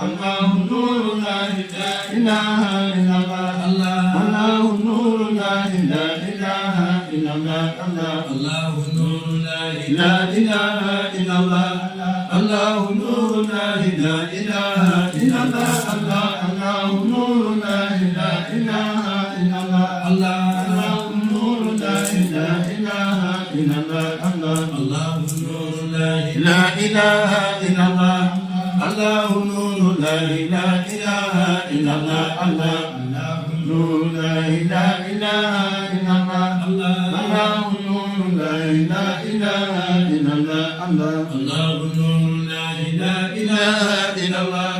الله نور الله لا إله إلا الله الله نور الله لا إله إلا الله الله نور الله لا إله إلا الله الله نور الله لا إله إلا الله الله نور الله لا إله إلا الله الله نور الله لا إله إلا الله الله نور الله لا إله إلا الله الله نور الله لا إله إلا الله الله نور الله لا إله إلا الله الله نور الله لا إله إلا الله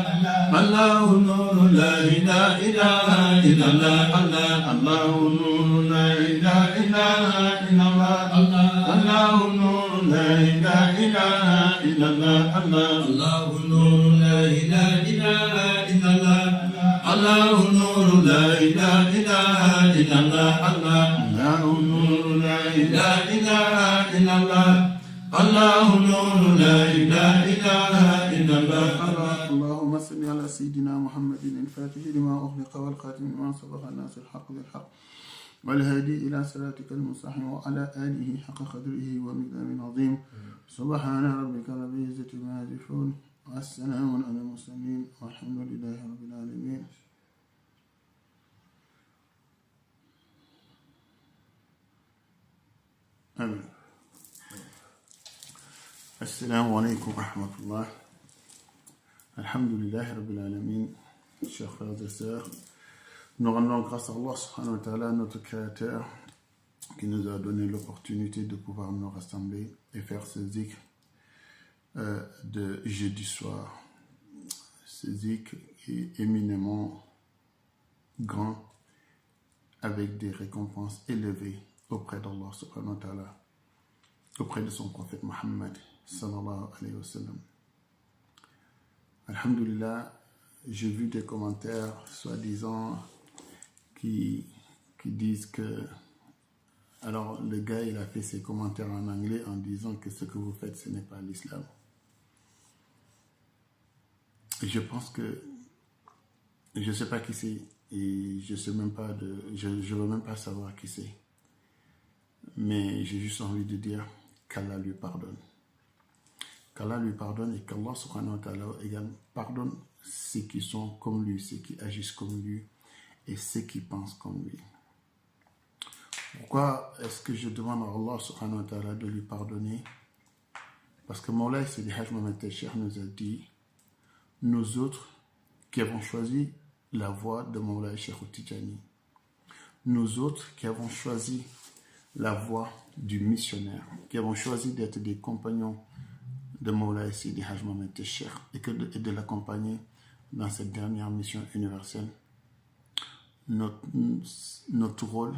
الله نور الله لا إله إلا الله الله نور الله لا إله إلا الله الله نور الله لا إله إلا الله الله نور الله لا إله إلا الله الله نور الله لا إله إلا الله الله نور الله لا إله إلا الله الله نور الله لا إله إلا الله الله نور الله لا إله إلا الله اللهم صل على سيدنا محمد الفاتح لما أغلق والخاتم لما سبق الناس الحق بالحق والهادي إلى صراطك المستقيم وعلى آله حق قدره ومقدار عظيم سبحان ربك رب العزة عما يصفون والسلام على المرسلين والحمد لله رب العالمين. آمين. السلام عليكم ورحمة الله. Alhamdulillah Rabbil Alamin. Chers frères et sœurs, nous rendons grâce à Allah subhanahu wa ta'ala, notre créateur, qui nous a donné l'opportunité de pouvoir nous rassembler et faire ce zikr de jeudi soir. Ce zikr est éminemment grand, avec des récompenses élevées auprès d'Allah subhanahu wa ta'ala, auprès de son prophète Muhammad sallallahu alayhi wa sallam. Alhamdulillah, j'ai vu des commentaires soi-disant qui disent que, alors le gars il a fait ses commentaires en anglais en disant que ce que vous faites ce n'est pas l'islam. Je pense que je ne sais pas qui c'est et je sais même pas je veux même pas savoir qui c'est, mais j'ai juste envie de dire qu'Allah lui pardonne. Qu'Allah lui pardonne et qu'Allah subhanahu wa ta'ala également pardonne ceux qui sont comme lui, ceux qui agissent comme lui et ceux qui pensent comme lui. Pourquoi est-ce que je demande à Allah subhanahu wa ta'ala de lui pardonner? Parce que Mawlay Sidi Haj Mohamed Cheikh nous a dit, nous autres qui avons choisi la voie de Mawlay Cheikh Tidjani, nous autres qui avons choisi la voie du missionnaire, qui avons choisi d'être des compagnons de Mawlay Sidi Haj Mohamed Cheikh et de l'accompagner dans cette dernière mission universelle, notre rôle,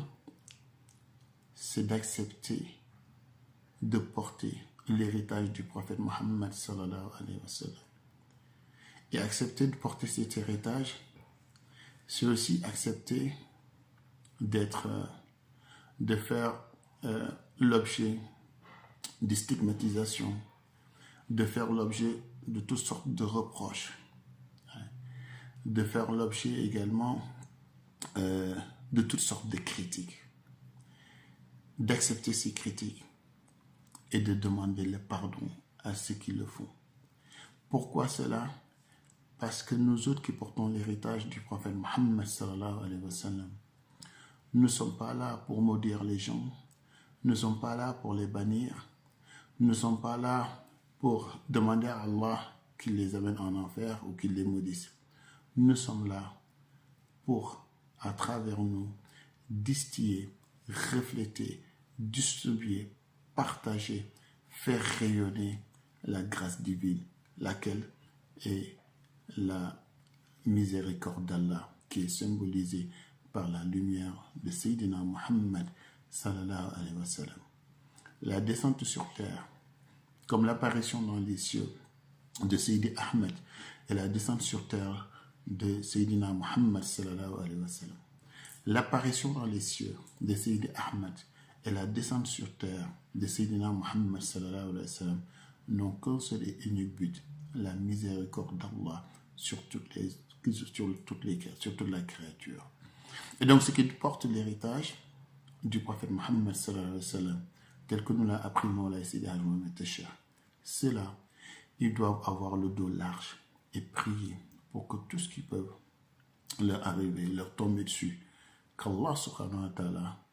c'est d'accepter de porter l'héritage du prophète Muhammad sallallahu alayhi wa sallam. Et accepter de porter cet héritage, c'est aussi accepter de faire l'objet de stigmatisation, de faire l'objet de toutes sortes de reproches, de faire l'objet également de toutes sortes de critiques, d'accepter ces critiques et de demander le pardon à ceux qui le font. Pourquoi cela? Parce que nous autres qui portons l'héritage du prophète Muhammad sallallahu alayhi wa sallam, nous ne sommes pas là pour maudire les gens, nous ne sommes pas là pour les bannir, nous ne sommes pas là pour demander à Allah qu'il les amène en enfer ou qu'il les maudisse. Nous sommes là pour, à travers nous, distiller, refléter, distribuer, partager, faire rayonner la grâce divine, laquelle est la miséricorde d'Allah, qui est symbolisée par la lumière de Sayyidina Muhammad sallallahu alayhi wa sallam. La descente sur terre, comme l'apparition dans les cieux de Sayyidi Ahmed et la descente sur terre de Sayyidina Muhammad sallallahu alayhi wa sallam. L'apparition dans les cieux de Sayyidi Ahmed et la descente sur terre de Sayyidina Muhammad sallallahu alayhi wa sallam n'ont qu'un seul et unique but, la miséricorde d'Allah sur toute la créature. Et donc, ce qui porte l'héritage du prophète Mohammed sallallahu alayhi wa sallam, tel que nous l'a appris Mawlana Seydi Hadj Mohamed Tachir, ceux-là, ils doivent avoir le dos large et prier pour que tout ce qui peut leur arriver, leur tomber dessus, qu'Allah subhanahu wa ta'ala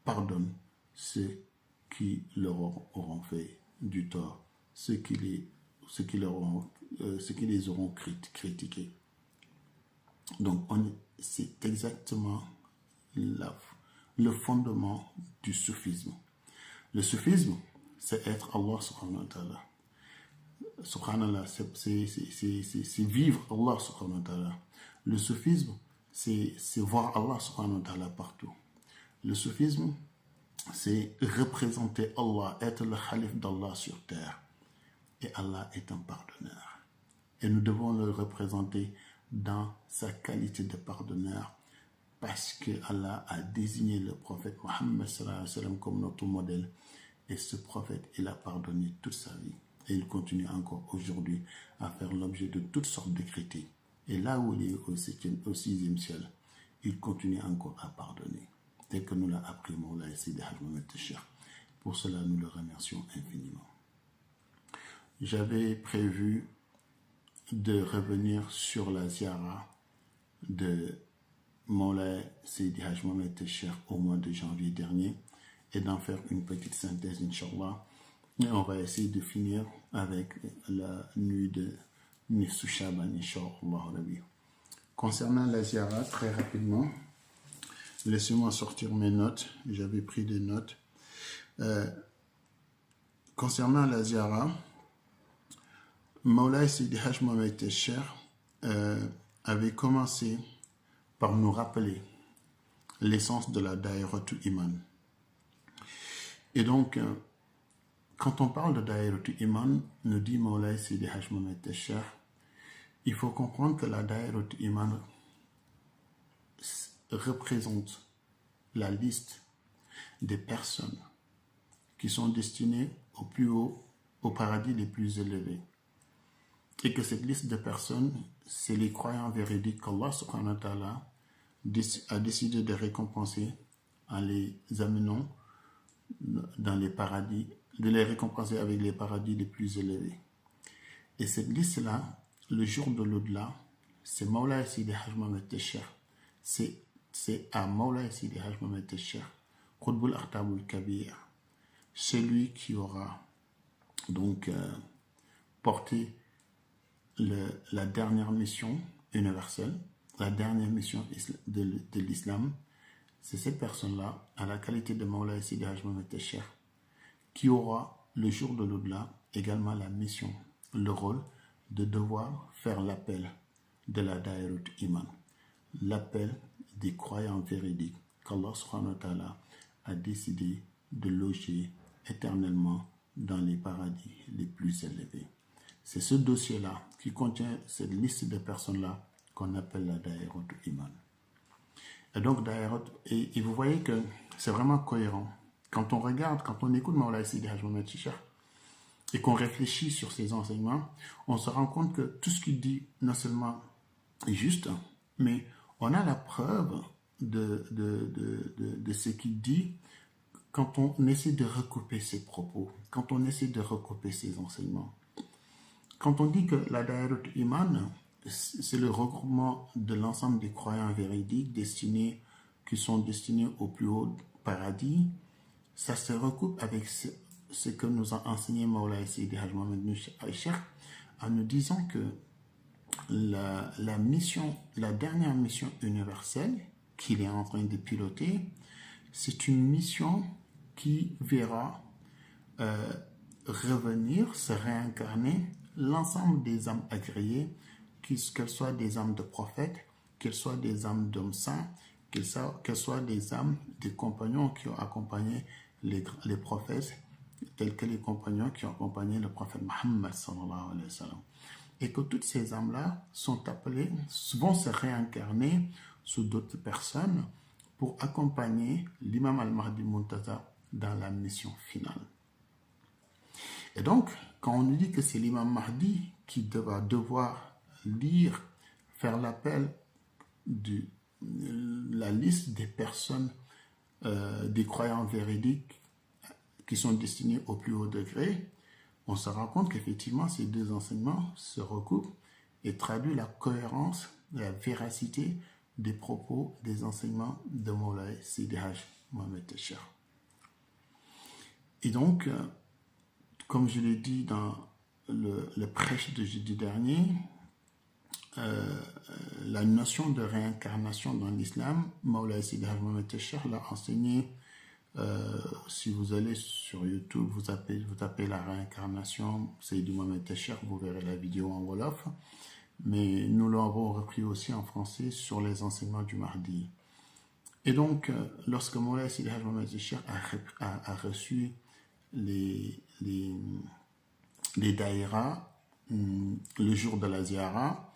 pardonne ceux qui leur auront fait du tort, ceux qui les auront critiqués. Donc, c'est exactement le fondement du soufisme. Le soufisme, c'est être Allah subhanahu wa ta'ala. Subhanallah, c'est vivre Allah subhanahu wa ta'ala. Le soufisme, c'est voir Allah subhanahu wa ta'ala partout. Le soufisme, c'est représenter Allah, être le khalif d'Allah sur terre. Et Allah est un pardonneur. Et nous devons le représenter dans sa qualité de pardonneur, parce que Allah a désigné le prophète Mohammed sallallahu alayhi wa sallam comme notre modèle. Et ce prophète, il a pardonné toute sa vie. Et il continue encore aujourd'hui à faire l'objet de toutes sortes de critiques. Et là où il est au 6e ciel, il continue encore à pardonner. Tel que nous l'a appris Mawlana Seydi Hadj Mohamed Tachir. Pour cela, nous le remercions infiniment. J'avais prévu de revenir sur la ziara de Mawlana Seydi Hadj Mohamed Tachir au mois de janvier dernier et d'en faire une petite synthèse, Inch'Allah. Et on va essayer de finir avec la nuit de Nisfu Shaban, Inch'Allah. Concernant la ziara, très rapidement, laissez-moi sortir mes notes. J'avais pris des notes. Concernant la ziara, Mawlana Seydi Hadj Mohamed Tachir avait commencé par nous rappeler l'essence de la Daïratul Iman. Et donc, quand on parle de Daïratul Iman, nous dit Mawlana Seydi Hadj Mohamed Tachir, il faut comprendre que la Daïratul Iman représente la liste des personnes qui sont destinées au plus haut, au paradis les plus élevés. Et que cette liste de personnes, c'est les croyants véridiques qu'Allah subhanahu wa ta'ala a décidé de récompenser en les amenant dans les paradis, de les récompenser avec les paradis les plus élevés. Et cette liste-là, le jour de l'au-delà, c'est Mawlana Seydi Hadj Mohamed Tachir. C'est à Mawlana Seydi Hadj Mohamed Tachir, Qutbul Akhtabul Kabir, celui qui aura donc porté la dernière mission universelle, la dernière mission de l'islam. C'est cette personne-là, à la qualité de Mawlana Seydi Hadj Mohamed Tachir, qui aura le jour de l'au-delà également la mission, le rôle de devoir faire l'appel de la Daïratul Iman, l'appel des croyants véridiques qu'Allah subhanahu wa ta'ala a décidé de loger éternellement dans les paradis les plus élevés. C'est ce dossier-là qui contient cette liste de personnes-là qu'on appelle la Daïratul Iman. Et donc, et vous voyez que c'est vraiment cohérent. Quand on regarde, quand on écoute Mawlana Seydi Hadj Mohamed Tachir et qu'on réfléchit sur ses enseignements, on se rend compte que tout ce qu'il dit, non seulement est juste, mais on a la preuve de ce qu'il dit quand on essaie de recouper ses propos, quand on essaie de recouper ses enseignements. Quand on dit que la Daïratul Iman, c'est le regroupement de l'ensemble des croyants véridiques qui sont destinés au plus haut paradis, ça se recoupe avec ce que nous a enseigné Mawlana Seydi Hadj Mohamed Tachir en nous disant que la dernière mission universelle qu'il est en train de piloter, c'est une mission qui verra revenir, se réincarner l'ensemble des âmes agréées, qu'elles soient des âmes de prophètes, qu'elles soient des âmes d'hommes saints, qu'elles soient des âmes des compagnons qui ont accompagné les prophètes, tels que les compagnons qui ont accompagné le prophète Mohammed sallallahu alayhi wa sallam. Et que toutes ces âmes-là sont appelées, vont se réincarner sous d'autres personnes pour accompagner l'imam al-Mahdi Muntazar dans la mission finale. Et donc, quand on nous dit que c'est l'imam Mahdi qui va devoir lire, faire l'appel de la liste des personnes, des croyants véridiques qui sont destinés au plus haut degré, on se rend compte qu'effectivement ces deux enseignements se recoupent et traduisent la cohérence, la véracité des propos, des enseignements de Moulay Sidi Hadj Mohamed Técher. Et donc, comme je l'ai dit dans le prêche de jeudi dernier, la notion de réincarnation dans l'islam, Moulay Sidi Hadj Mohamed Técher l'a enseigné. Si vous allez sur YouTube, vous tapez la réincarnation Sidi Mohamed Técher, vous verrez la vidéo en Wolof. Mais nous l'avons repris aussi en français sur les enseignements du mardi. Et donc, lorsque Moulay Sidi Hadj Mohamed Técher a reçu les daïras le jour de la ziara,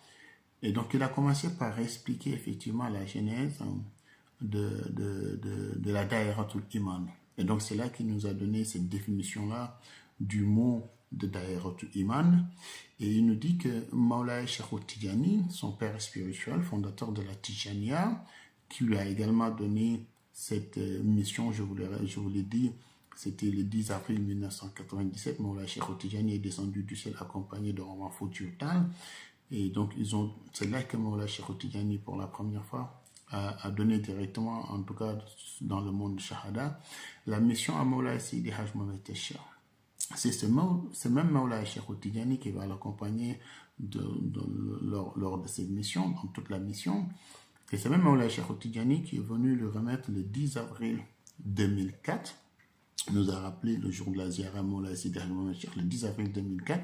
et donc il a commencé par expliquer effectivement la genèse de la daïratul iman. Et donc c'est là qu'il nous a donné cette définition-là du mot de daïratul iman. Et il nous dit que Moulay Cheikh Tidjani, son père spirituel, fondateur de la Tidjaniya, qui lui a également donné cette mission, je vous l'ai dit, c'était le 10 avril 1997, Moulay Cheikh Tidjani est descendu du ciel accompagné de Omar Foutiyou Tall. Et donc c'est là que Moulay Cheikh Tidjani, pour la première fois, a donné directement, en tout cas dans le monde de Shahada, la mission à Moulay Sidi Hadj Mohamed Técher. C'est ce même Moulay Cheikh Tidjani qui va l'accompagner lors de cette mission, dans toute la mission. Et c'est même Moulay Cheikh Tidjani qui est venu le remettre le 10 avril 2004. Nous a rappelé le jour de la ziara Moulay Sidi Hadj Mohamed Técher, le 10 avril 2004.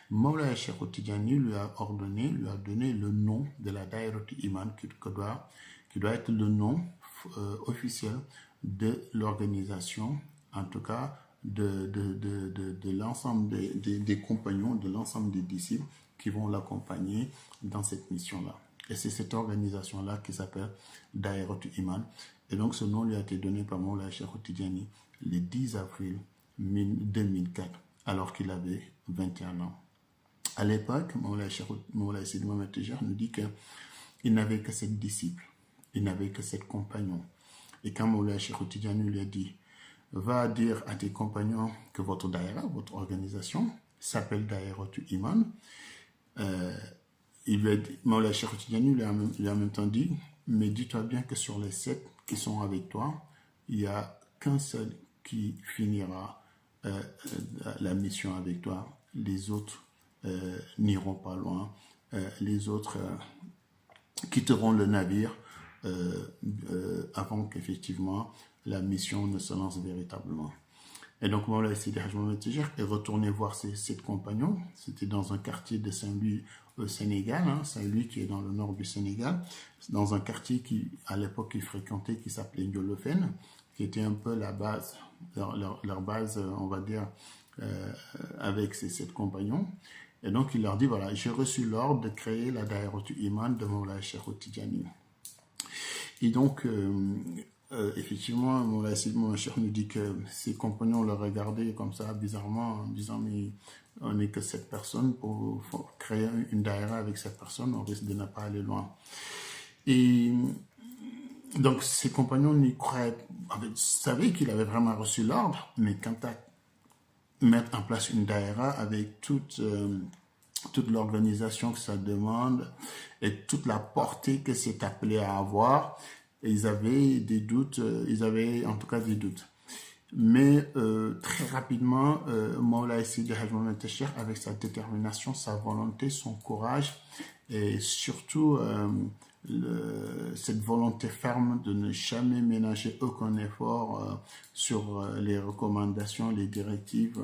Moulay Cheikh Tidjani lui a donné le nom de la Daïratul Iman qui doit être le nom officiel de l'organisation, en tout cas de l'ensemble des compagnons, de l'ensemble des disciples qui vont l'accompagner dans cette mission-là. Et c'est cette organisation-là qui s'appelle Daïratul Iman. Et donc ce nom lui a été donné par Moulay Cheikh Tidjani le 10 avril 2004, alors qu'il avait 21 ans. À l'époque, Moulay Sidi Mohamed Técher nous dit qu'il n'avait que 7 disciples, il n'avait que 7 compagnons. Et quand Moulay Cheikh Tidjani lui a dit « Va dire à tes compagnons que votre daïra, votre organisation, s'appelle Daïratul Iman », Moulay Cheikh Tidjani lui a en même temps dit « Mais dis-toi bien que sur les 7 qui sont avec toi, il n'y a qu'un seul qui finira la mission avec toi. Les autres n'iront pas loin. Les autres quitteront le navire avant qu'effectivement la mission ne se lance véritablement. » Et donc Moulay Sidi Hadj Mohamed Técher est retourné voir ses 7 compagnons. C'était dans un quartier de Saint-Louis au Sénégal, Saint-Louis qui est dans le nord du Sénégal, dans un quartier à l'époque qu'il fréquentait, qui s'appelait Ndiolofène, qui était un peu la base, leur base, on va dire, avec ses 7 compagnons. Et donc il leur dit, voilà, j'ai reçu l'ordre de créer la Daïratul Iman de Moulay Cheikh Tidjani. Et donc, effectivement, Moulay Sidi Mohamed Técher nous dit que ses compagnons le regardaient comme ça, bizarrement, en disant, mais on n'est que 7 personnes, pour créer une daïra avec 7 personnes, on risque de ne pas aller loin. Et donc, ses compagnons n'y croyaient, savaient qu'il avait vraiment reçu l'ordre, mais quant à mettre en place une daïra avec toute l'organisation que ça demande et toute la portée que c'est appelé à avoir, ils avaient des doutes, ils avaient en tout cas des doutes. Mais très rapidement, Moulay Sidi Hadj Mohamed Técher, avec sa détermination, sa volonté, son courage, et surtout cette volonté ferme de ne jamais ménager aucun effort sur les recommandations, les directives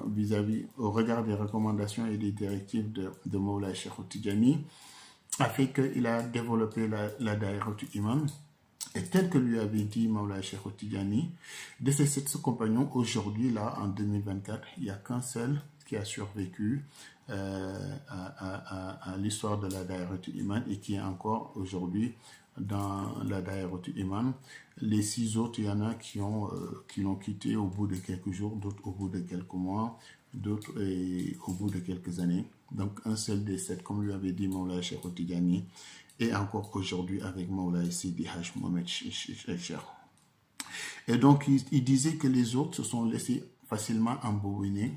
au regard des recommandations et des directives de Moulay Cheikh Tidjani, a fait qu'il a développé la Daïratul Iman. Et tel que lui avait dit Moulay Cheikh Tidjani, de ces 7 compagnons, aujourd'hui, là, en 2024, il n'y a qu'un seul qui a survécu à l'histoire de la Daïratul Iman et qui est encore aujourd'hui dans la Daïratul Iman. Les 6 autres, il y en a qui l'ont quitté au bout de quelques jours, d'autres au bout de quelques mois, d'autres au bout de quelques années. Donc un seul des 7, comme lui avait dit Moulay Cheikh Tidjani, et encore aujourd'hui avec Moulay Sidi Haj Mohamed Cheikh. Et donc il disait que les autres se sont laissés facilement embobiner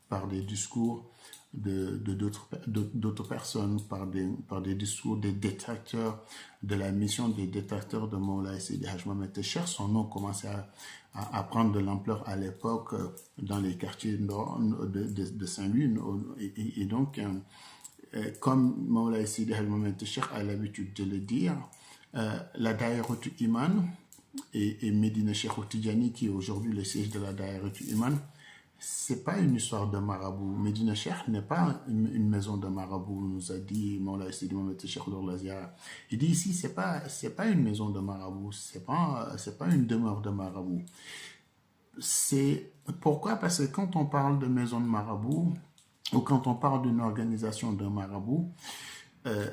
par des discours d'autres personnes, par des discours des détracteurs de la mission des détracteurs de Moulay Sidi Haj Mohamed Cheikh. Son nom commençait à prendre de l'ampleur à l'époque dans les quartiers de Saint-Louis. Et donc, comme Moulay Sidi Haj Mohamed Cheikh a l'habitude de le dire, la Daïratul Iman et Médina Cheikh Tidjani, qui est aujourd'hui le siège de la Daïratul Iman, c'est pas une histoire de marabout. Médina Cheikh n'est pas une maison de marabout, nous a dit Moulay Sidi Mohamed Cheikh Lazia. Il dit ici, c'est pas une maison de marabout, c'est pas une demeure de marabout. C'est pourquoi? Parce que quand on parle de maison de marabout, ou quand on parle d'une organisation de marabout,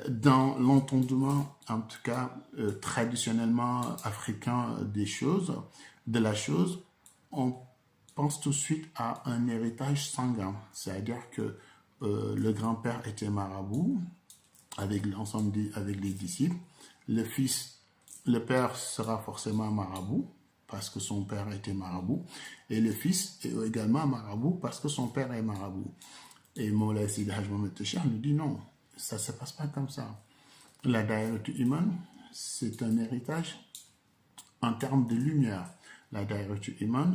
dans l'entendement, en tout cas traditionnellement africain de la chose, on pense tout de suite à un héritage sanguin. C'est-à-dire que le grand-père était marabout, avec avec les disciples. Le père sera forcément marabout, parce que son père était marabout, et le fils est également marabout, parce que son père est marabout. Et Moulay Sidi Haj Mohamed Cheikh nous dit non, ça ne se passe pas comme ça. La Daïratul Iman, c'est un héritage en termes de lumière. La Daïratul Iman,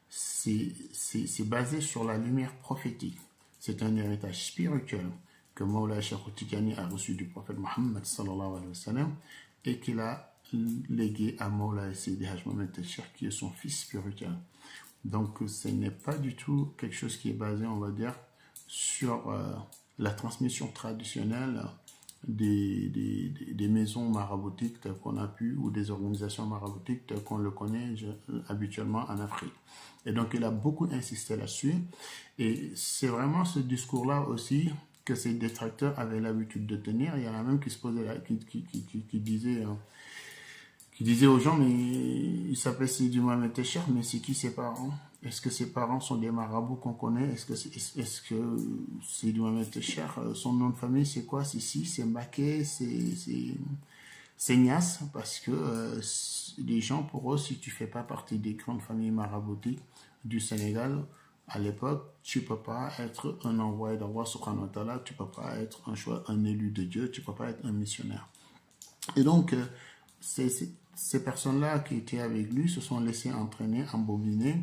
c'est basé sur la lumière prophétique. C'est un héritage spirituel que Moulay Cheikh Tidjani a reçu du prophète Mohammed sallallahu alayhi wa sallam et qu'il a légué à Moulay Sidi Haj Mohamed Cheikh, qui est son fils spirituel. Donc ce n'est pas du tout quelque chose qui est basé, on va dire, sur la transmission traditionnelle des maisons maraboutiques telles qu'on a pu, ou des organisations maraboutiques telles qu'on le connaît habituellement en Afrique. Et donc il a beaucoup insisté là-dessus, et c'est vraiment ce discours-là aussi que ces détracteurs avaient l'habitude de tenir. Il y en a même qui se posaient qui disait aux gens, mais il s'appelle Sidi Mohamed Cheikh, mais c'est qui ses parents? Est-ce que ses parents sont des marabouts qu'on connaît? Est-ce que Sidi Mohamed Cheikh, son nom de famille, c'est quoi? C'est Mbaké, c'est Nias, parce que les gens, pour eux, si tu fais pas partie des grandes familles maraboutiques du Sénégal, à l'époque, tu peux pas être un envoyé d'Allah subhanahu wa ta'ala, tu peux pas être un élu de Dieu, tu peux pas être un missionnaire. Et donc, ces personnes-là qui étaient avec lui se sont laissées entraîner, embobiner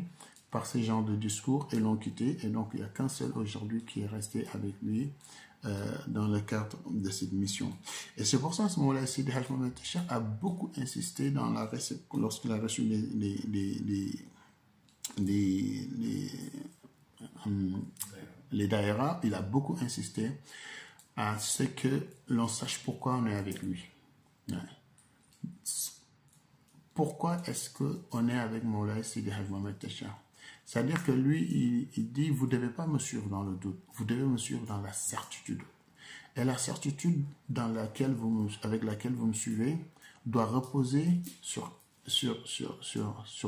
par ces genres de discours et l'ont quitté. Et donc, il n'y a qu'un seul aujourd'hui qui est resté avec lui dans le cadre de cette mission. Et c'est pour ça que Moulay Sidi Haj Mohamed Cheikh a beaucoup insisté lorsqu'il a reçu les daïras, il a beaucoup insisté à ce que l'on sache pourquoi on est avec lui. Ouais. Pourquoi est-ce qu'on est avec Moulay Sidi Haj Mohamed Cheikh? C'est-à-dire que lui, il dit, vous ne devez pas me suivre dans le doute, vous devez me suivre dans la certitude. Et la certitude avec laquelle vous me suivez doit reposer sur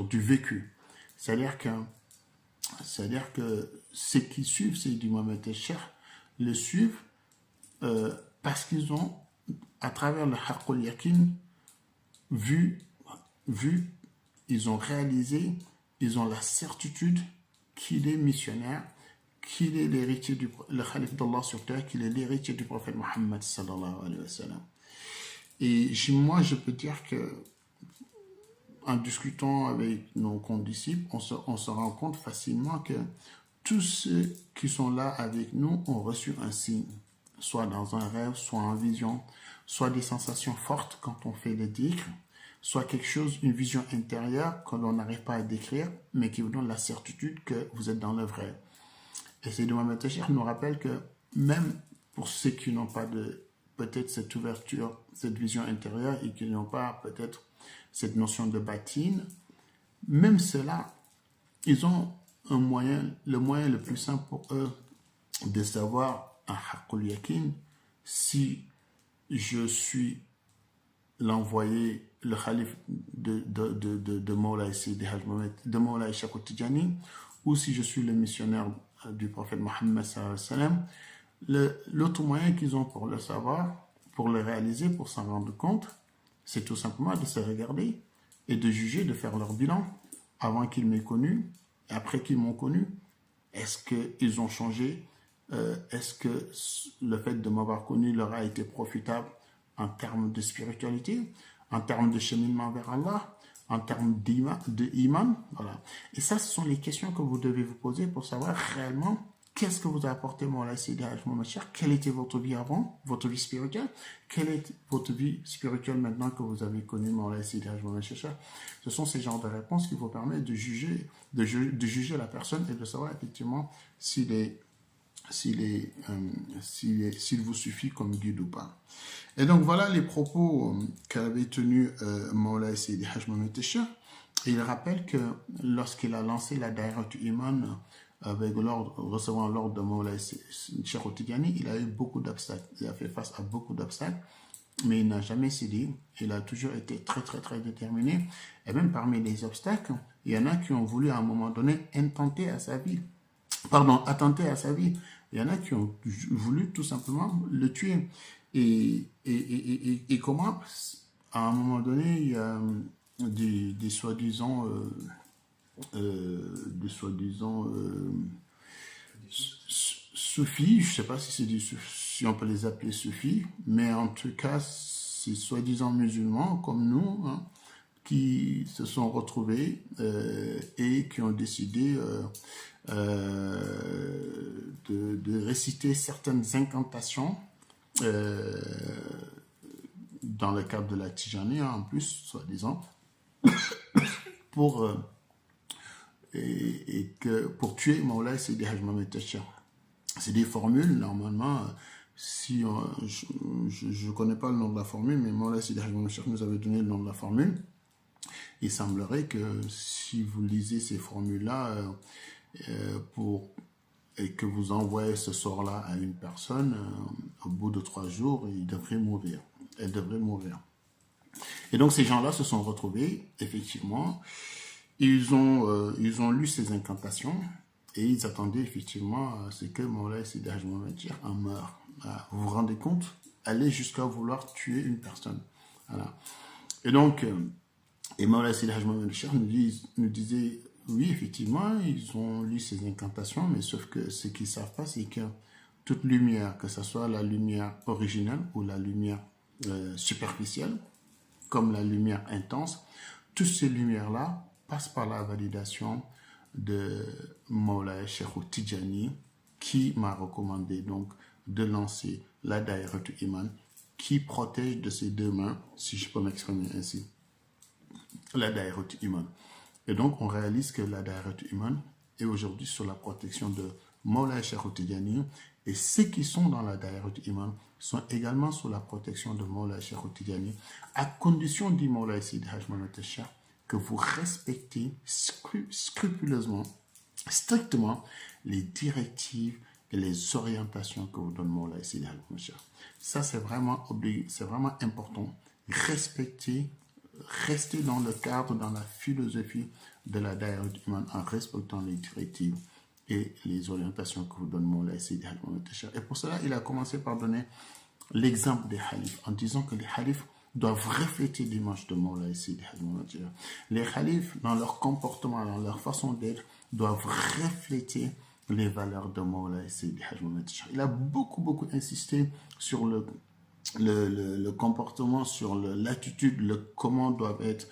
du vécu. C'est-à-dire que ceux qui suivent Sidi Mohamed Cheikh le suivent parce qu'ils ont, à travers le Haqqul Yakin, vu, ils ont réalisé, ils ont la certitude qu'il est missionnaire, qu'il est l'héritier le Khalif d'Allah sur terre, qu'il est l'héritier du prophète Mohammed sallallahu alayhi wa sallam. Et moi, je peux dire que, en discutant avec nos condisciples, on se rend compte facilement que tous ceux qui sont là avec nous ont reçu un signe, soit dans un rêve, soit en vision, soit des sensations fortes quand on fait le dhikr, soit quelque chose, une vision intérieure que l'on n'arrive pas à décrire, mais qui vous donne la certitude que vous êtes dans le vrai. Et Sidi Mohamed Cheikh nous rappelle que même pour ceux qui n'ont pas peut-être cette ouverture, cette vision intérieure, et qui n'ont pas peut-être cette notion de batine, même ceux-là, ils ont le moyen le plus simple pour eux de savoir un Haqqul Yakin, si je suis l'envoyé, le Khalif de Moulay Sidi Haj Mohamed, de Moulay Cheikh Tidjani, ou si je suis le missionnaire du prophète Mohammed sallallahu alayhi wa sallam. L'autre moyen qu'ils ont pour le savoir, pour le réaliser, pour s'en rendre compte, c'est tout simplement de se regarder et de juger, de faire leur bilan avant qu'ils m'aient connu et après qu'ils m'ont connu. Est-ce qu'ils ont changé? Est-ce que le fait de m'avoir connu leur a été profitable en termes de spiritualité, en termes de cheminement vers Allah, en termes d'iman? Voilà. Et ça, ce sont les questions que vous devez vous poser pour savoir réellement qu'est-ce que vous a apporté Mawlana Seydi Hadj Mohamed Cheikh. Quelle était votre vie avant, votre vie spirituelle? Quelle est votre vie spirituelle maintenant que vous avez connu Mawlana Seydi Hadj Mohamed Cheikh? Ce sont ces genres de réponses qui vous permettent de juger la personne et de savoir effectivement s'il vous suffit comme guide ou pas. Et donc voilà les propos qu'avait tenus Mawlana Seydi Hadj Mohamed Cheikh. Et il rappelle que lorsqu'il a lancé la Daïrat Iman avec recevant l'ordre de Mawlana Cheikh Tidjani, il a eu beaucoup d'obstacles. Il a fait face à beaucoup d'obstacles, mais il n'a jamais cédé. Il a toujours été très très très déterminé. Et même parmi les obstacles, il y en a qui ont voulu à un moment donné attenter à sa vie. Il y en a qui ont voulu tout simplement le tuer. Et comment, à un moment donné, il y a des soi-disant soufis, je ne sais pas si on peut les appeler soufis, mais en tout cas, c'est soi-disant musulmans comme nous, hein, qui se sont retrouvés et qui ont décidé de réciter certaines incantations dans le cadre de la Tijani, hein, en plus, soi-disant, pour tuer Mawlana Seydi Hadj Mohamed Cheikh. C'est des formules, normalement, si je ne connais pas le nom de la formule, mais Mawlana Seydi Hadj Mohamed Cheikh nous avait donné le nom de la formule. Il semblerait que si vous lisez ces formules-là et que vous envoyez ce sort-là à une personne, au bout de 3 jours, il devrait mourir. Elle devrait mourir. Et donc ces gens-là se sont retrouvés, effectivement, ils ont lu ces incantations et ils attendaient effectivement à ce que Mawlana Seydi Hadj Mohamed Cheikh en meure. Vous vous rendez compte? Aller jusqu'à vouloir tuer une personne. Voilà. Et donc, Mawlana Seydi Hadj Mohamed Cheikh nous disait, oui, effectivement, ils ont lu ces incantations, mais sauf que ce qu'ils ne savent pas, c'est que toute lumière, que ce soit la lumière originale ou la lumière superficielle, comme la lumière intense, toutes ces lumières-là passent par la validation de Mawlana Cheikh Tidjani, qui m'a recommandé donc de lancer la Daïrat Iman, qui protège de ses 2 mains, si je peux m'exprimer ainsi, la Daïrat Iman. Et donc on réalise que la Daïrat Iman est aujourd'hui sous la protection de Mawlana Cheikh Tidjani, et ceux qui sont dans la Daïrat Iman sont également sous la protection de Mawlana Cheikh Tidjani, à condition, dit Mawlana Seydi Hadj Mohamed Cheikh, que vous respectez scrupuleusement, strictement, les directives et les orientations que vous donne Mawlana Seydi Hadj Mohamed Cheikh. Ça, c'est vraiment important. Respecter, rester dans le cadre, dans la philosophie de la Daïrat Iman en respectant les directives et les orientations que vous donne Mawlana Seydi Hadj Mohamed Cheikh. Et pour cela, il a commencé par donner l'exemple des khalifes, en disant que les khalifes doivent refléter l'image de Mawlana Seydi Hadj Mohamed Cheikh. Les khalifes, dans leur comportement, dans leur façon d'être, doivent refléter les valeurs de Mawlana Seydi Hadj Mohamed Cheikh. Il a beaucoup insisté sur le comportement, sur l'attitude, comment doivent être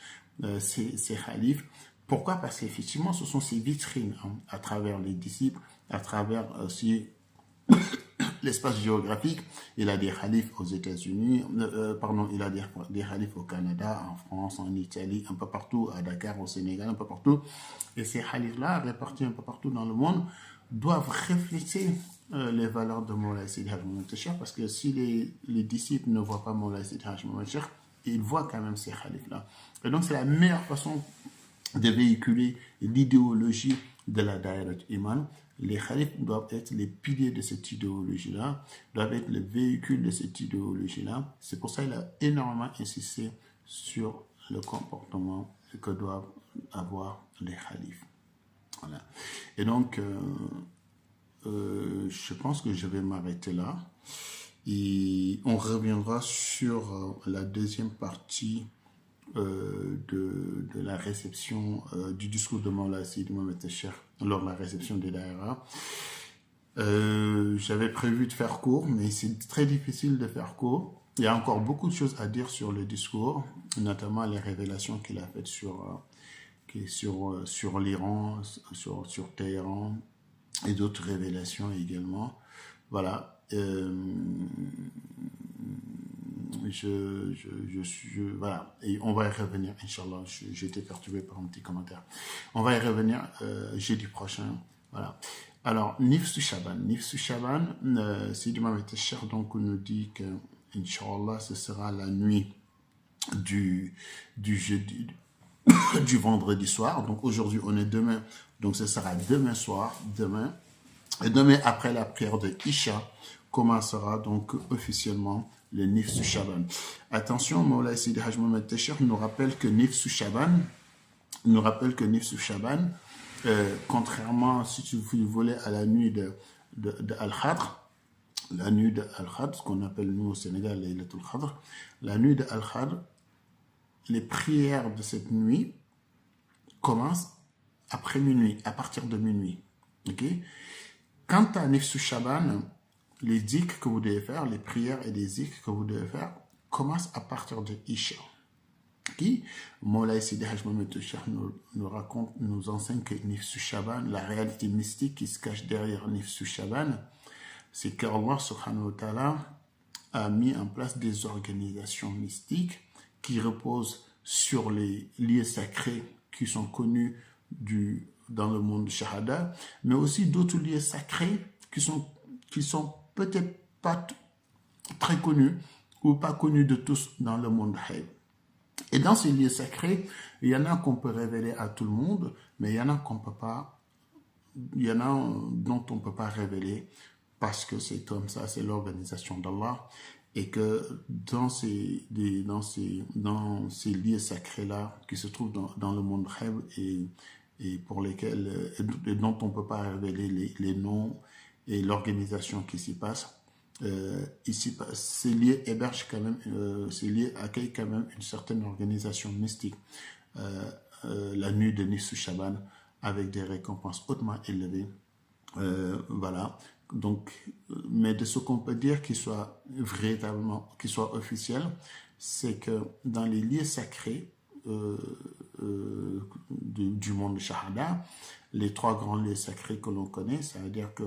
ces khalifes. Pourquoi? Parce qu'effectivement, ce sont ces vitrines, hein, à travers les disciples, à travers aussi l'espace géographique. Il a des khalifes aux États-Unis, il a des khalifes au Canada, en France, en Italie, un peu partout, à Dakar, au Sénégal, un peu partout. Et ces khalifes-là, répartis un peu partout dans le monde, doivent refléter les valeurs de Mawlana Seydi Hadj Mohamed Cheikh, parce que si les disciples ne voient pas Mawlana Seydi Hadj Mohamed Cheikh, ils voient quand même ces khalifes-là. Et donc c'est la meilleure façon de véhiculer l'idéologie de la Daïrat Iman. Les khalifes doivent être les piliers de cette idéologie-là, doivent être le véhicule de cette idéologie-là. C'est pour ça qu'il a énormément insisté sur le comportement que doivent avoir les khalifes. Voilà. Et donc, je pense que je vais m'arrêter là. Et on reviendra sur la deuxième partie de la réception du discours de Maulana Sidi Mohamed Techer lors de la réception des Daïra. J'avais prévu de faire court, mais c'est très difficile de faire court. Il y a encore beaucoup de choses à dire sur le discours, notamment les révélations qu'il a faites sur l'Iran, sur Téhéran, et d'autres révélations également. Voilà. Voilà. Et on va y revenir, Inch'Allah. J'ai été perturbé par un petit commentaire. On va y revenir jeudi prochain. Voilà. Alors, Nifsu Shaban. Nifsu Shaban, Sidi Mohamed Techer donc nous dit que, Inch'Allah, ce sera la nuit du jeudi, du vendredi soir. Donc aujourd'hui, on est demain. Donc ce sera demain soir, demain. Et demain, après la prière de Isha, commencera donc officiellement le Nifsu Shaban. Attention, Maulana Sidi Haj Mohamed Techer nous rappelle que Nifsu Shaban, contrairement, si vous voulez, à la nuit de Al-Khadr, la nuit de Al-Khadr, ce qu'on appelle nous au Sénégal Laylatul Khadr, la nuit de Al-Khadr, les prières de cette nuit commencent après minuit, à partir de minuit. Okay? Quant à Nifsu Shaban, les zikrs que vous devez faire, les prières et les zikrs que vous devez faire, commencent à partir de Isha. Qui Maulana Sidi Haj Mohamed Techer nous enseigne que Nifsu Shaban, la réalité mystique qui se cache derrière Nifsu Shaban, c'est qu'Allah subhanahu wa ta'ala a mis en place des organisations mystiques qui reposent sur les lieux sacrés qui sont connus dans le monde de Shahada, mais aussi d'autres lieux sacrés qui sont peut-être pas très connus ou pas connus de tous dans le monde Hayb. Et dans ces lieux sacrés, il y en a qu'on peut révéler à tout le monde, mais il y en a qu'on peut pas, il y en a dont on peut pas révéler parce que c'est comme ça, c'est l'organisation d'Allah, et que dans ces lieux sacrés-là qui se trouvent dans le monde Hayb et pour lesquels, et dont on peut pas révéler les noms et l'organisation qui s'y passe, ces lieux hébergent quand même, ces lieux accueillent quand même une certaine organisation mystique. La nuit de Nifsu Shaban avec des récompenses hautement élevées. Voilà. Donc, mais de ce qu'on peut dire qui soit véritablement, qui soit officiel, c'est que dans les lieux sacrés du monde de Shahada, les trois grands lieux sacrés que l'on connaît, ça veut dire que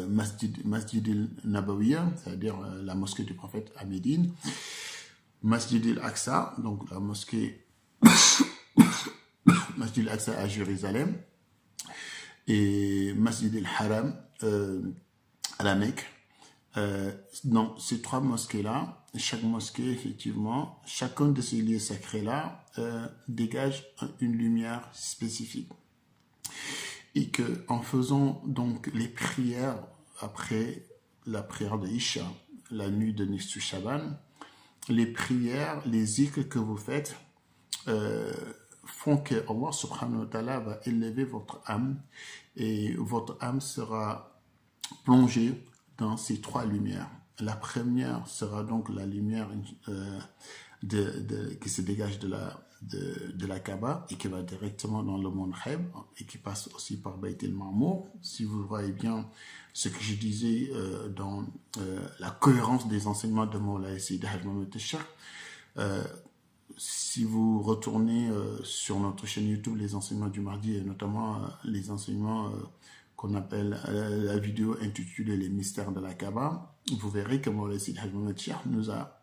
Masjid al-Nabawiya, c'est-à-dire la mosquée du prophète à Médine, Masjid al-Aqsa, donc la mosquée Masjid al-Aqsa à Jérusalem, et Masjid al-Haram à la Mecque. Dans ces trois mosquées-là, chaque mosquée, effectivement, chacun de ces lieux sacrés-là dégage une lumière spécifique. Et que en faisant donc les prières après la prière de Isha, la nuit de Nifsu Shaban, les prières, les zikrs que vous faites font que Allah subhanahu wa ta'ala va élever votre âme et votre âme sera plongée dans ces trois lumières. La première sera donc la lumière qui se dégage de la Kaaba et qui va directement dans le monde Hayb et qui passe aussi par Bayt el-Ma'mour. Si vous voyez bien ce que je disais dans la cohérence des enseignements de Maulana Sidi Haj Mohamed Techer, si vous retournez sur notre chaîne YouTube les enseignements du mardi et notamment les enseignements qu'on appelle la vidéo intitulée Les mystères de la Kaaba, vous verrez que Maulana Sidi Haj Mohamed Techer nous a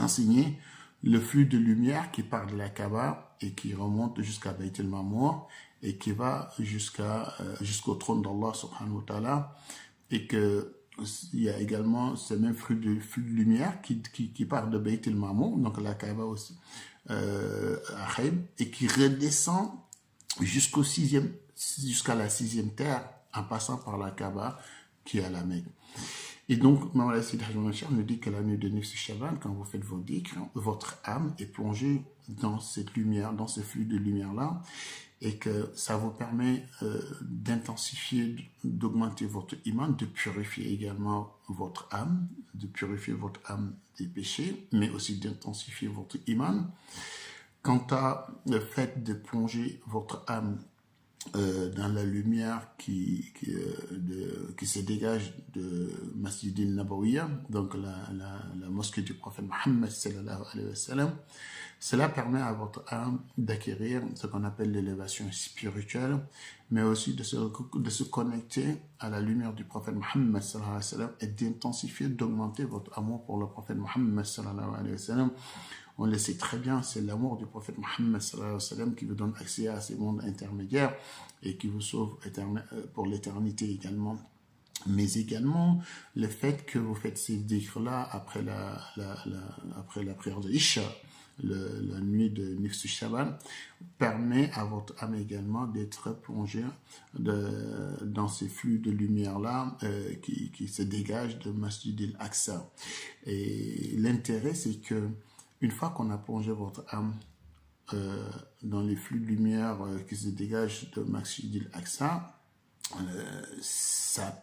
enseigné le flux de lumière qui part de la Kaaba et qui remonte jusqu'à Bayt el-Ma'mour et qui va jusqu'au trône d'Allah subhanahu wa ta'ala, et que il y a également ce même flux de lumière qui part de Bayt el-Ma'mour, donc la Kaaba aussi, à Hayb, et qui redescend jusqu'à la sixième terre en passant par la Kaaba qui est à la Mecque. Et donc, Maulana Sidi Haj Mohamed Techer nous dit que la nuit de Nifsu Shaban, quand vous faites vos dhikrs, votre âme est plongée dans cette lumière, dans ce flux de lumière-là, et que ça vous permet d'intensifier, d'augmenter votre iman, de purifier également votre âme, de purifier votre âme des péchés, mais aussi d'intensifier votre iman. Quant à le fait de plonger votre âme dans la lumière qui se dégage de Masjid al-Nabawiyya, donc la mosquée du prophète Mohammed sallallahu alayhi wa sallam, cela permet à votre âme d'acquérir ce qu'on appelle l'élévation spirituelle, mais aussi de se connecter à la lumière du prophète Mohammed sallallahu alayhi wa sallam et d'intensifier, d'augmenter votre amour pour le prophète Mohammed sallallahu alayhi wa sallam. On le sait très bien, c'est l'amour du prophète Mohammed sallallahu alayhi wa sallam qui vous donne accès à ces mondes intermédiaires et qui vous sauve pour l'éternité également. Mais également, le fait que vous faites ces dhikrs-là après la prière de Isha, la nuit de Nifs Shaban, permet à votre âme également d'être plongée dans ces flux de lumière-là qui se dégagent de Masjid al-Aqsa. Et l'intérêt, c'est que une fois qu'on a plongé votre âme dans les flux de lumière qui se dégagent de Masjid al-Aqsa, ça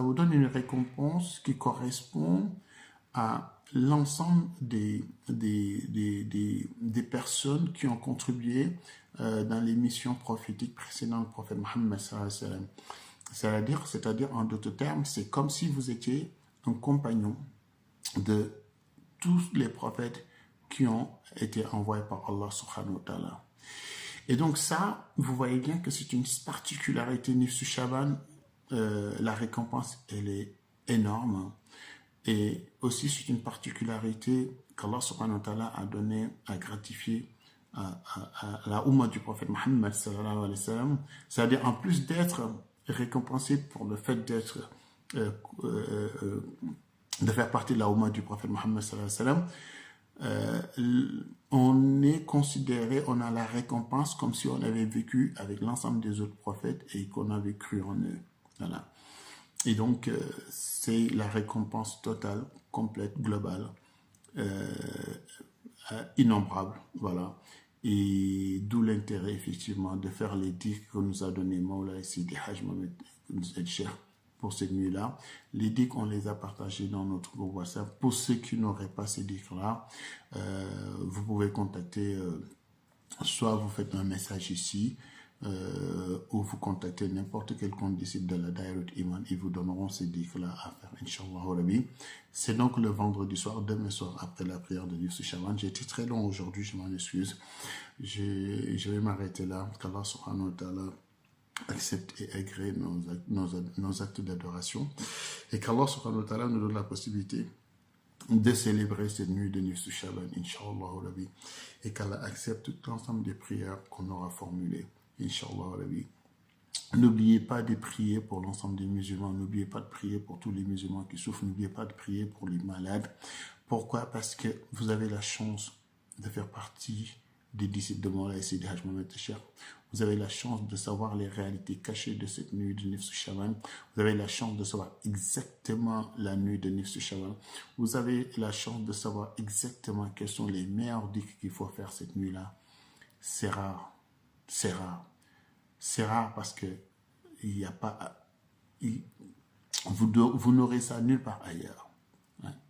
vous donne une récompense qui correspond à l'ensemble des personnes qui ont contribué dans les missions prophétiques précédentes du prophète Mohammed sallallahu alayhi wa sallam. C'est-à-dire, en d'autres termes, c'est comme si vous étiez un compagnon de tous les prophètes qui ont été envoyés par Allah subhanahu wa ta'ala. Et donc ça, vous voyez bien que c'est une particularité Nifs Shaban, la récompense, elle est énorme. Et aussi, c'est une particularité qu'Allah subhanahu wa ta'ala a gratifié à la Ummah du prophète Mohammed sallallahu alayhi wa sallam. C'est-à-dire, en plus d'être récompensé pour le fait de faire partie de la Ummah du prophète Mohammed sallallahu alayhi wa sallam, on est considéré, on a la récompense comme si on avait vécu avec l'ensemble des autres prophètes et qu'on avait cru en eux. Voilà. Et donc, c'est la récompense totale, complète, globale, innombrable. Voilà. Et d'où l'intérêt, effectivement, de faire les dhikrs que nous a donné Mawla Sidi Haj Mohamed El-Cheikh pour cette nuit-là. Les dhikrs, on les a partagés dans notre groupe WhatsApp. Pour ceux qui n'auraient pas ces dhikrs-là, vous pouvez contacter, soit vous faites un message ici, ou vous contactez n'importe quel compte disciple de la Daïrat Iman, ils vous donneront ces dhikrs-là à faire, Inch'Allah Rabbi. C'est donc le vendredi soir, demain soir, après la prière de Nifs Shaban. J'ai été très long aujourd'hui, je m'en excuse. Je vais m'arrêter là, qu'Allah subhanahu wa ta'ala accepte et agrée nos actes d'adoration, et qu'Allah subhanahu wa ta'ala nous donne la possibilité de célébrer cette nuit de Nifs Shaban, Inch'Allah Rabbi, et qu'Allah accepte tout l'ensemble des prières qu'on aura formulées, Inch'Allah Rabbi. N'oubliez pas de prier pour l'ensemble des musulmans, n'oubliez pas de prier pour tous les musulmans qui souffrent, n'oubliez pas de prier pour les malades. Pourquoi? Parce que vous avez la chance de faire partie des disciples de Mawla Sidi Haj Mohamed El-Cheikh. Vous avez la chance de savoir les réalités cachées de cette nuit de Nifs Shaban. Vous avez la chance de savoir exactement la nuit de Nifs Shaban. Vous avez la chance de savoir exactement quels sont les meilleurs dhikrs qu'il faut faire cette nuit-là. C'est rare. C'est rare. C'est rare parce que il n'y a pas... Vous n'aurez ça nulle part ailleurs.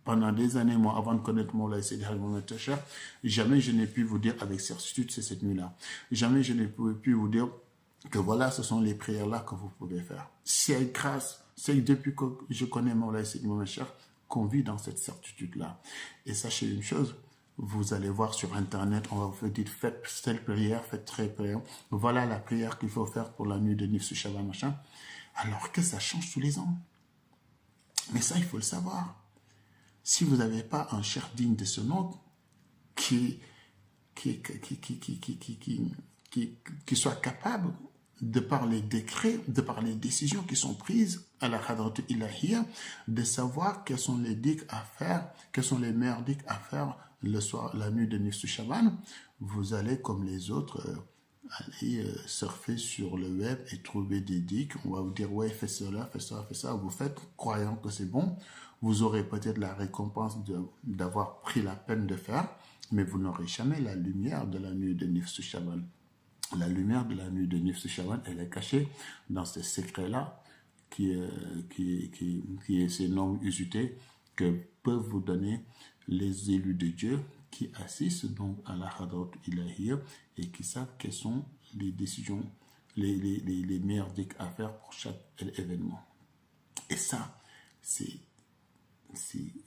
Pendant des années, moi, avant de connaître Mawla Sidi Haj Mohamed El-Cheikh, jamais je n'ai pu vous dire avec certitude c'est cette nuit-là. Jamais je n'ai pu vous dire que voilà, ce sont les prières-là que vous pouvez faire. C'est depuis que je connais Mawla Sidi Mohamed El-Cheikh qu'on vit dans cette certitude-là. Et sachez une chose, vous allez voir sur Internet, on va vous dire faites telle prière, faites telle prière. Voilà la prière qu'il faut faire pour la nuit de Nifs Shaban, machin. Alors que ça change tous les ans. Mais ça, il faut le savoir. Si vous n'avez pas un cheikh digne de ce nom qui soit capable, de par les décrets, de par les décisions qui sont prises à la Hadrat Ilahiyya, de savoir quels sont les dhikrs à faire, quels sont les meilleurs dhikrs à faire le soir, la nuit de Nifs Shaban, vous allez, comme les autres, aller surfer sur le web et trouver des dhikrs. On va vous dire, ouais, fais cela, fais ça, fais ça. Vous faites, croyant que c'est bon. Vous aurez peut-être la récompense d'avoir pris la peine de faire, mais vous n'aurez jamais la lumière de la nuit de Nifs Shaban. La lumière de la nuit de Nisfu Sha'ban, elle est cachée dans ces secrets-là qui est ces noms usutés que peuvent vous donner les élus de Dieu qui assistent donc à la Hadrat Ilahiyya et qui savent quelles sont les décisions, les meilleurs dicts à faire pour chaque événement. Et ça, il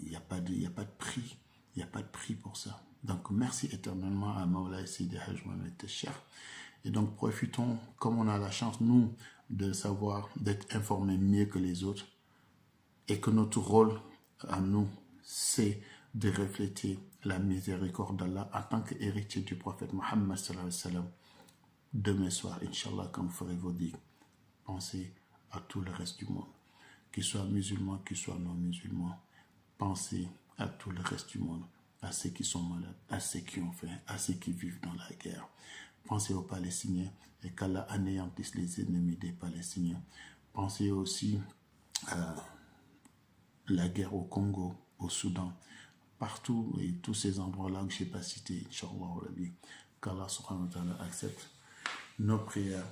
n'y a pas de prix, il n'y a pas de prix pour ça. Donc merci éternellement à Mawla Sidi Hajj Mohamed Cheikh. Et donc profitons, comme on a la chance, nous, de savoir, d'être informés mieux que les autres, et que notre rôle à nous, c'est de refléter la miséricorde d'Allah en tant qu'héritier du prophète Mohammed sallallahu alayhi wa sallam. Demain soir, Inch'Allah, quand vous ferez vos digues, pensez à tout le reste du monde, qu'ils soient musulmans, qu'ils soient non musulmans. Pensez à tout le reste du monde, à ceux qui sont malades, à ceux qui ont faim, à ceux qui vivent dans la guerre. Pensez aux Palestiniens et qu'Allah anéantisse les ennemis des Palestiniens. Pensez aussi à la guerre au Congo, au Soudan, partout et tous ces endroits-là que je n'ai pas cités, Inch'Allah, qu'Allah subhanahu wa ta'ala accepte nos prières,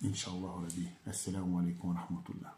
Inch'Allah. Assalamu alaikum wa rahmatullah.